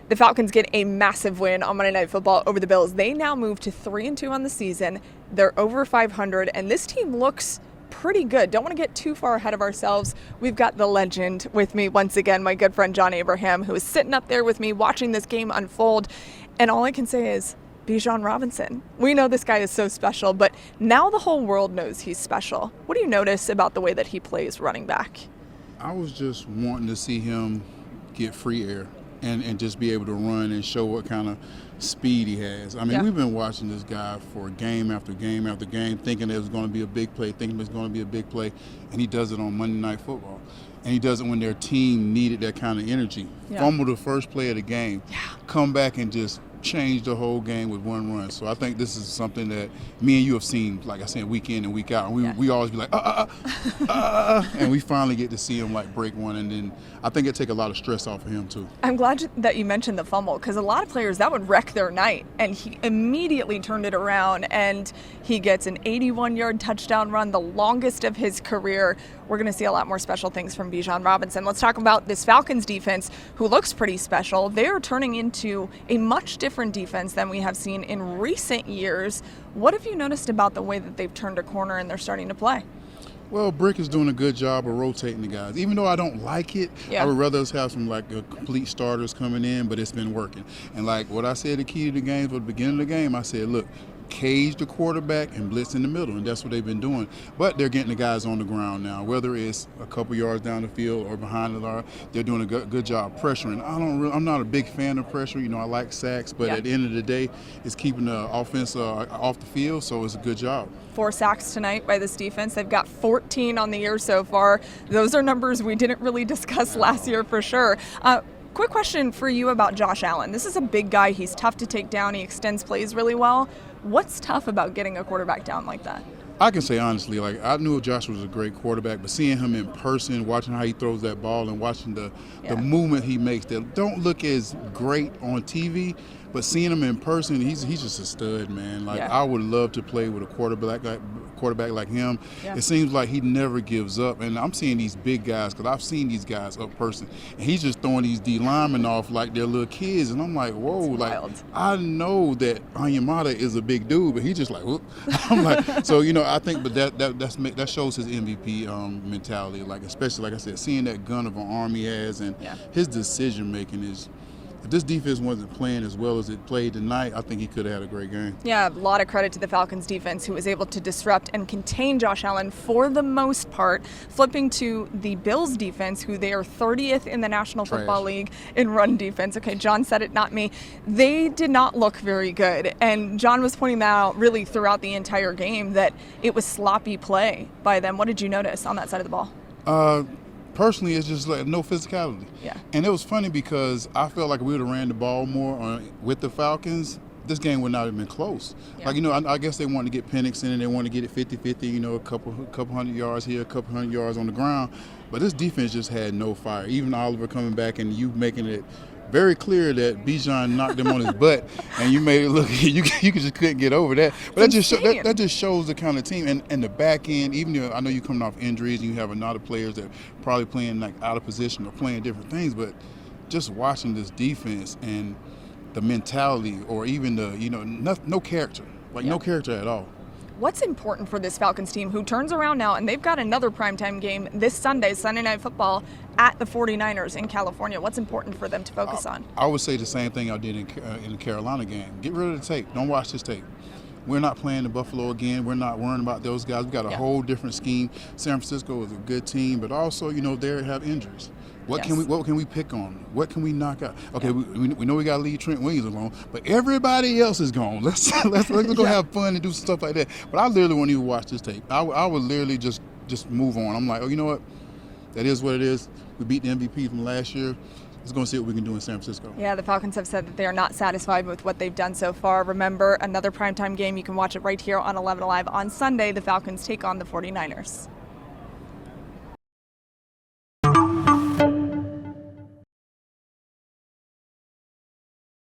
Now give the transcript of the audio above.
The Falcons get a massive win on Monday Night Football over the Bills. They now move to 3-2 on the season. They're over 500, and this team looks pretty good. Don't want to get too far ahead of ourselves. We've got the legend with me once again, my good friend John Abraham, who is sitting up there with me watching this game unfold. And all I can say is, Bijan Robinson. We know this guy is so special, but now the whole world knows he's special. What do you notice about the way that he plays running back? I was just wanting to see him get free air and just be able to run and show what kind of speed he has. I mean, we've been watching this guy for game after game after game, thinking it was going to be a big play, and he does it on Monday Night Football. And he does it when their team needed that kind of energy. Fumble the first play of the game, come back and just change the whole game with one run. So I think this is something that me and you have seen, like I said, week in and week out. And we always be like, and we finally get to see him like break one. And then I think it take a lot of stress off of him too. I'm glad that you mentioned the fumble, because a lot of players, that would wreck their night. And he immediately turned it around, and he gets an 81-yard touchdown run, the longest of his career. We're going to see a lot more special things from Bijan Robinson. Let's talk about this Falcons defense, who looks pretty special. They're turning into a much different defense than we have seen in recent years. What have you noticed about the way that they've turned a corner and they're starting to play? Well, Brick is doing a good job of rotating the guys. Even though I don't like it, I would rather us have some like complete starters coming in, but it's been working. And like what I said, the key to the game, for the beginning of the game, I said, look, cage the quarterback and blitz in the middle, and that's what they've been doing. But they're getting the guys on the ground now, whether it's a couple yards down the field or behind the line. They're doing a good job pressuring. I'm not a big fan of pressure. You know, I like sacks, but at the end of the day, it's keeping the offense off the field, so it's a good job. 4 sacks tonight by this defense. They've got 14 on the year so far. Those are numbers we didn't really discuss last year for sure. Quick question for you about Josh Allen. This is a big guy. He's tough to take down. He extends plays really well. What's tough about getting a quarterback down like that? I can say honestly, like I knew Josh was a great quarterback, but seeing him in person, watching how he throws that ball and watching the movement he makes that don't look as great on TV, but seeing him in person, he's just a stud, man. Like I would love to play with a quarterback like him. It seems like he never gives up, and I'm seeing these big guys, because I've seen these guys up person, and he's just throwing these D linemen off like they're little kids, and I'm like, whoa, that's like wild. I know that Onyemata is a big dude, but he's just like, whoop. I'm like, so you know, I think, but that shows his MVP mentality, like especially like I said, seeing that gun of an arm he has, and his decision making is. If this defense wasn't playing as well as it played tonight, I think he could have had a great game. Yeah, a lot of credit to the Falcons defense, who was able to disrupt and contain Josh Allen for the most part, flipping to the Bills defense, who they are 30th in the National Football League in run defense. Okay, John said it, not me. They did not look very good, and John was pointing that out really throughout the entire game, that it was sloppy play by them. What did you notice on that side of the ball? Personally, it's just like no physicality. And it was funny because I felt like if we would have ran the ball more with the Falcons, this game would not have been close. Like, you know, I guess they wanted to get Penix in and they wanted to get it 50-50, you know, a couple hundred yards here, a couple hundred yards on the ground. But this defense just had no fire. Even Oliver coming back and you making it very clear that Bijan knocked him on his butt, and you made it look you just couldn't get over that. But that just shows the kind of team and the back end. Even though I know you're coming off injuries and you have a lot of players that are probably playing like out of position or playing different things, but just watching this defense and the mentality, or even the no character, no character at all. What's important for this Falcons team, who turns around now, and they've got another primetime game this Sunday, Sunday Night Football, at the 49ers in California? What's important for them to focus on? I would say the same thing I did in the Carolina game. Get rid of the tape. Don't watch this tape. We're not playing the Buffalo again. We're not worrying about those guys. We've got a whole different scheme. San Francisco is a good team, but also, you know, they have injuries. What can we pick on? What can we knock out? Okay, we know we got to leave Trent Williams alone, but everybody else is gone. Let's go have fun and do stuff like that. But I literally won't even watch this tape. I would literally just move on. I'm like, oh, you know what? That is what it is. We beat the MVP from last year. Let's go and see what we can do in San Francisco. Yeah, the Falcons have said that they are not satisfied with what they've done so far. Remember, another primetime game. You can watch it right here on 11 Alive on Sunday. The Falcons take on the 49ers.